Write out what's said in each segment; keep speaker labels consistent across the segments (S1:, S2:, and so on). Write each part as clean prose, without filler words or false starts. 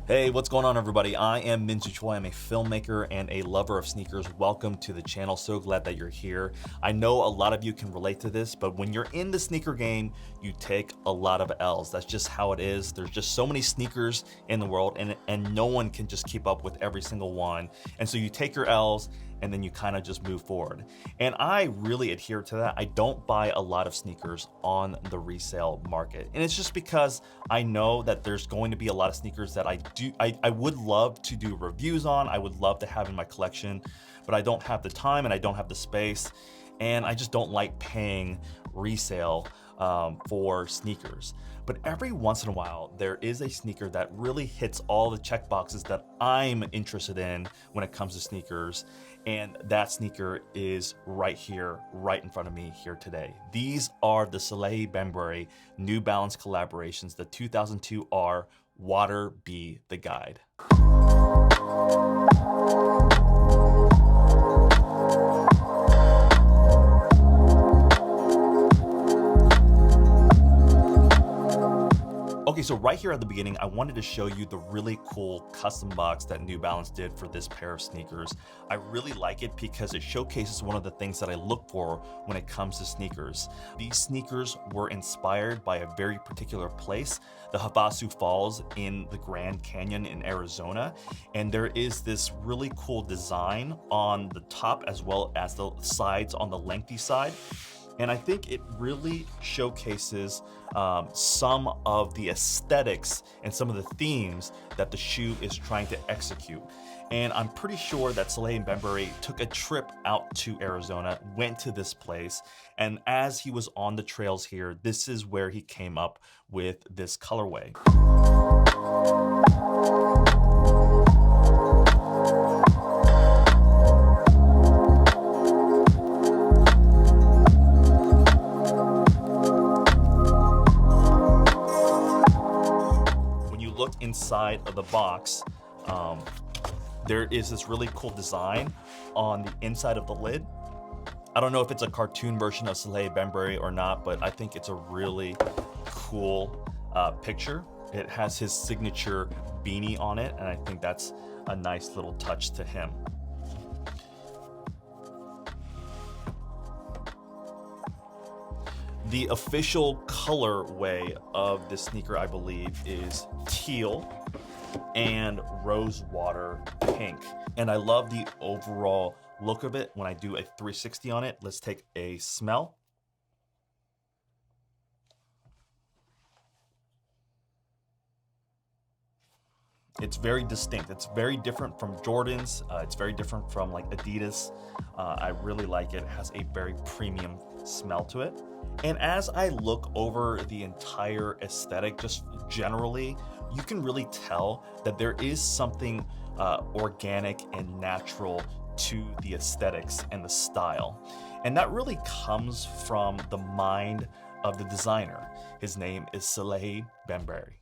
S1: Hey, what's going on, everybody? I am Minzu Choi. I'm a filmmaker and a lover of sneakers. Welcome to the channel. So glad that you're here. I know a lot of you can relate to this, but when you're in the sneaker game, you take a lot of L's. That's just how it is. There's just so many sneakers in the world, and no one can just keep up with every single one. And so you take your L's and then you kind of just move forward. And I really adhere to that. I don't buy a lot of sneakers on the resale market. And it's just because I know that there's going to be a lot of sneakers that I would love to do reviews on, I would love to have in my collection, but I don't have the time and I don't have the space. And I just don't like paying resale for sneakers. But every once in a while, there is a sneaker that really hits all the check boxes that I'm interested in when it comes to sneakers. And that sneaker is right here, right in front of me here today. These are the Salehe Bembury New Balance collaborations, the 2002 R Water Be the Guide. Okay, so right here at the beginning, I wanted to show you the really cool custom box that New Balance did for this pair of sneakers. I really like it because it showcases one of the things that I look for when it comes to sneakers. These sneakers were inspired by a very particular place, the Havasu Falls in the Grand Canyon in Arizona. And there is this really cool design on the top as well as the sides on the lengthy side. And I think it really showcases some of the aesthetics and some of the themes that the shoe is trying to execute. And I'm pretty sure that Salehe Bembury took a trip out to Arizona, went to this place, and as he was on the trails here, this is where he came up with this colorway. Inside of the box, there is this really cool design on the inside of the lid. I don't know if it's a cartoon version of Salehe Bembury or not, but I think it's a really cool picture. It has his signature beanie on it, and I think that's a nice little touch to him. The official colorway of this sneaker, I believe, is teal and rosewater pink. And I love the overall look of it when I do a 360 on it. Let's take a smell. It's very distinct. It's very different from Jordans. It's very different from like Adidas. I really like it. It has a very premium smell to it. And as I look over the entire aesthetic, just generally, you can really tell that there is something organic and natural to the aesthetics and the style. And that really comes from the mind of the designer. His name is Salehe Bembury.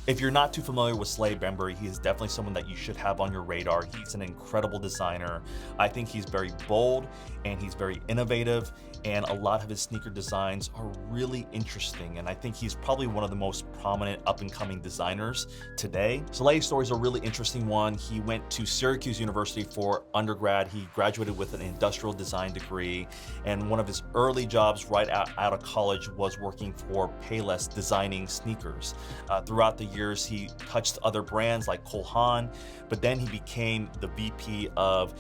S1: If you're not too familiar with Salehe Bembury, he is definitely someone that you should have on your radar. He's an incredible designer. I think he's very bold and he's very innovative, and a lot of his sneaker designs are really interesting, and I think he's probably one of the most prominent up-and-coming designers today. Salehe's story is a really interesting one. He went to Syracuse University for undergrad. He graduated with an industrial design degree, and one of his early jobs right out of college was working for Payless designing sneakers. Throughout the years, he touched other brands like Cole Haan, but then he became the VP of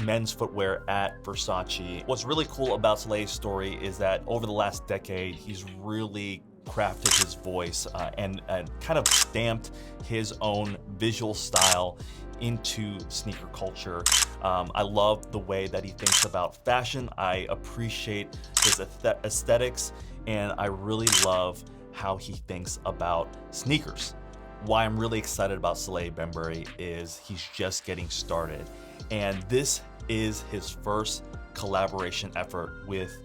S1: men's footwear at Versace. What's really cool about Salehe's story is that over the last decade, he's really crafted his voice and kind of stamped his own visual style into sneaker culture. I love the way that he thinks about fashion. I appreciate his aesthetics, and I really love how he thinks about sneakers. Why I'm really excited about Salehe Bembury is he's just getting started, and this is his first collaboration effort with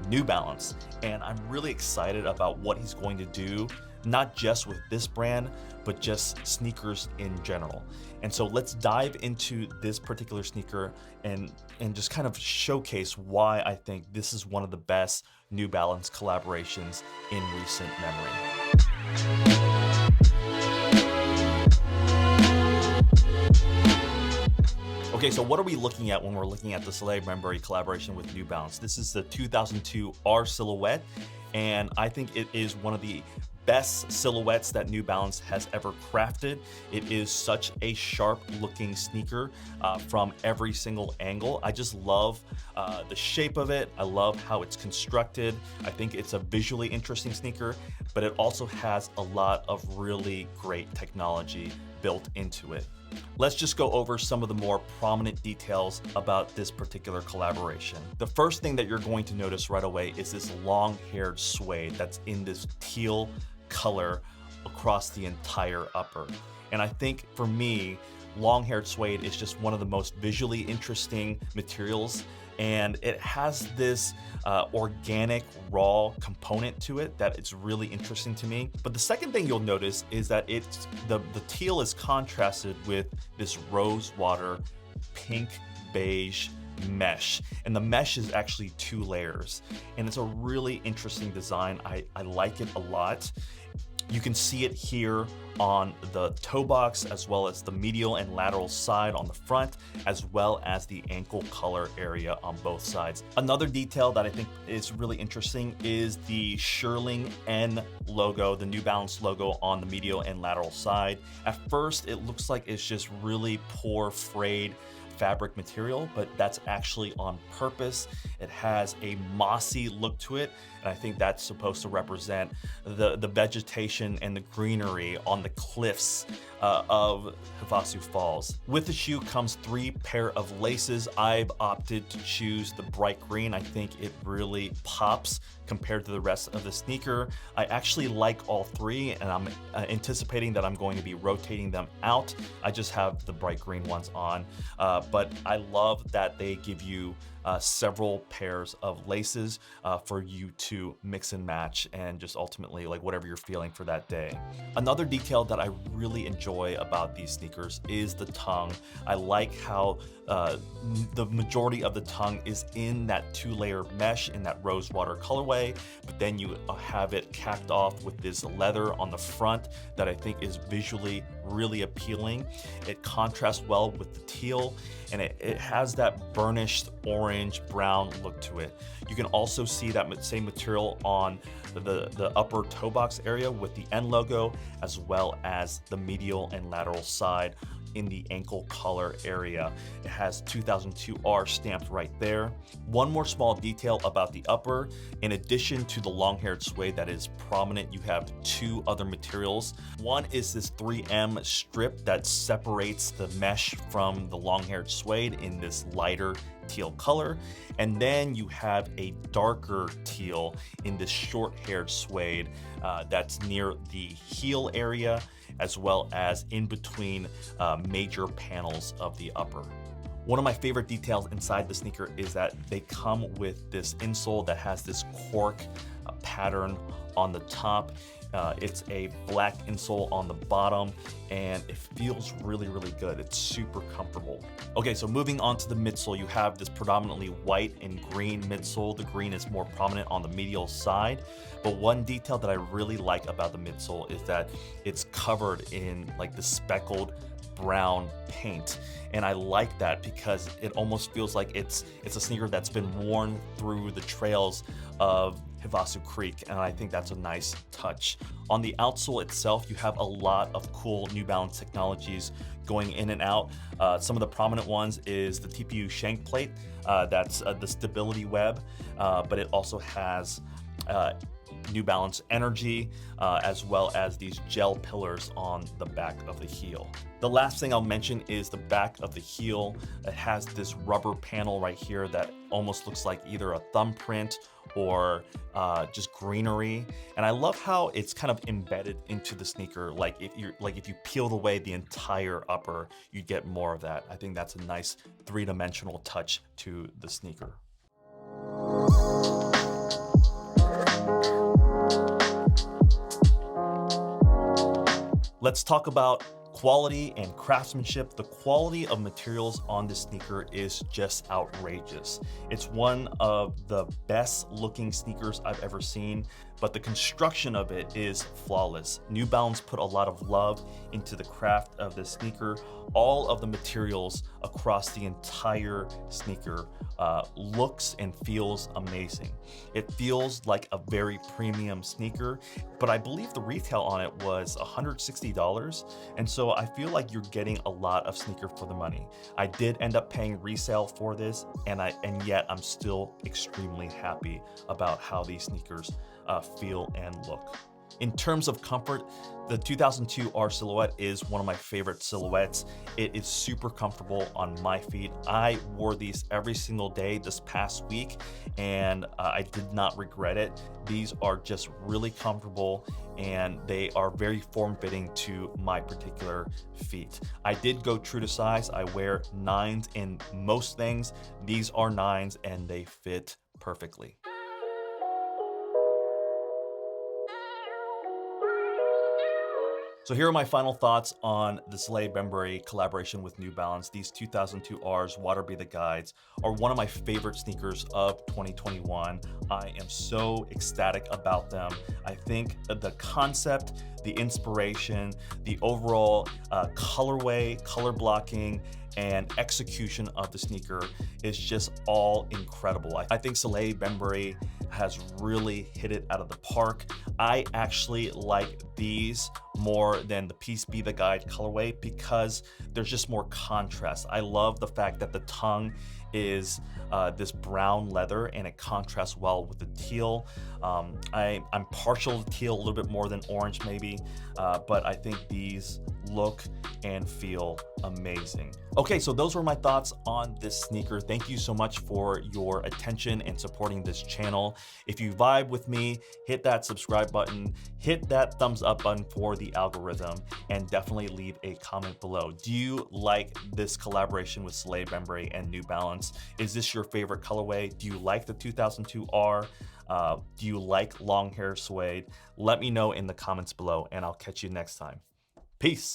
S1: New Balance, and I'm really excited about what he's going to do not just with this brand, but just sneakers in general. And so let's dive into this particular sneaker and just kind of showcase why I think this is one of the best New Balance collaborations in recent memory. Okay, so what are we looking at when we're looking at the Salehe Bembury collaboration with New Balance? This is the 2002 R silhouette, and I think it is one of the best silhouettes that New Balance has ever crafted. It is such a sharp looking sneaker from every single angle. I just love the shape of it. I love how it's constructed. I think it's a visually interesting sneaker, but it also has a lot of really great technology built into it. Let's just go over some of the more prominent details about this particular collaboration. The first thing that you're going to notice right away is this long-haired suede that's in this teal color across the entire upper. And I think for me, long-haired suede is just one of the most visually interesting materials, and it has this organic raw component to it that it's really interesting to me. But the second thing you'll notice is that the teal is contrasted with this rose water pink beige mesh, and the mesh is actually 2 layers, and it's a really interesting design. I like it a lot. You can see it here on the toe box, as well as the medial and lateral side on the front, as well as the ankle collar area on both sides. Another detail that I think is really interesting is the Shearling N logo, the New Balance logo on the medial and lateral side. At first, it looks like it's just really poor frayed fabric material, but that's actually on purpose. It has a mossy look to it, and I think that's supposed to represent the vegetation and the greenery on the cliffs of Havasu Falls. With the shoe comes 3 pair of laces. I've opted to choose the bright green. I think it really pops compared to the rest of the sneaker. I actually like all 3, and I'm anticipating that I'm going to be rotating them out. I just have the bright green ones on, but I love that they give you several pairs of laces for you to mix and match, and just ultimately like whatever you're feeling for that day. Another detail that I really enjoy about these sneakers is the tongue. I like how the majority of the tongue is in that 2-layer mesh in that rose water colorway, but then you have it capped off with this leather on the front that I think is visually really appealing. It contrasts well with the teal, and it has that burnished orange brown look to it. You can also see that same material on the upper toe box area with the N logo, as well as the medial and lateral side in the ankle collar area. It has 2002 R stamped right there. One more small detail about the upper: in addition to the long-haired suede that is prominent, you have 2 other materials. One is this 3M strip that separates the mesh from the long-haired suede in this lighter teal color, and then you have a darker teal in this short-haired suede that's near the heel area, as well as in between major panels of the upper. One of my favorite details inside the sneaker is that they come with this insole that has this cork pattern on the top. It's a black insole on the bottom, and it feels really, really good. It's super comfortable. Okay, so moving on to the midsole, you have this predominantly white and green midsole. The green is more prominent on the medial side, but one detail that I really like about the midsole is that it's covered in like the speckled brown paint, and I like that because it almost feels like it's a sneaker that's been worn through the trails of Havasu Creek, and I think that's a nice touch. On the outsole itself, you have a lot of cool New Balance technologies going in and out. Some of the prominent ones is the TPU shank plate, that's the stability web, but it also has New Balance Energy, as well as these gel pillars on the back of the heel. The last thing I'll mention is the back of the heel. It has this rubber panel right here that almost looks like either a thumbprint or just greenery, and I love how it's kind of embedded into the sneaker. Like if you peeled away the entire upper, you'd get more of that. I think that's a nice 3-dimensional touch to the sneaker. Let's talk about quality and craftsmanship. The quality of materials on this sneaker is just outrageous. It's one of the best looking sneakers I've ever seen, but the construction of it is flawless. New Balance put a lot of love into the craft of this sneaker. All of the materials across the entire sneaker looks and feels amazing. It feels like a very premium sneaker, but I believe the retail on it was $160. And so I feel like you're getting a lot of sneaker for the money. I did end up paying resale for this, and yet I'm still extremely happy about how these sneakers feel and look. In terms of comfort, the 2002 R silhouette is one of my favorite silhouettes. It is super comfortable on my feet. I wore these every single day this past week, and I did not regret it. These are just really comfortable, and they are very form-fitting to my particular feet. I did go true to size. I wear 9s in most things. These are 9s, and they fit perfectly. So here are my final thoughts on the Salehe Bembury collaboration with New Balance. These 2002 R's Water Be the Guides are one of my favorite sneakers of 2021. I am so ecstatic about them. I think the concept, the inspiration, the overall colorway, color blocking, and execution of the sneaker is just all incredible. I think Salehe Bembury has really hit it out of the park. I actually like these more than the Peace Be the Guide colorway because there's just more contrast. I love the fact that the tongue is this brown leather and it contrasts well with the teal. I'm partial to teal a little bit more than orange maybe, but I think these look and feel amazing. Okay, so those were my thoughts on this sneaker. Thank you so much for your attention and supporting this channel. If you vibe with me, hit that subscribe button, hit that thumbs up button for the algorithm, and definitely leave a comment below. Do you like this collaboration with Salehe Bembury and New Balance? Is this your favorite colorway? Do you like the 2002 R? Do you like long hair suede? Let me know in the comments below, and I'll catch you next time. Peace.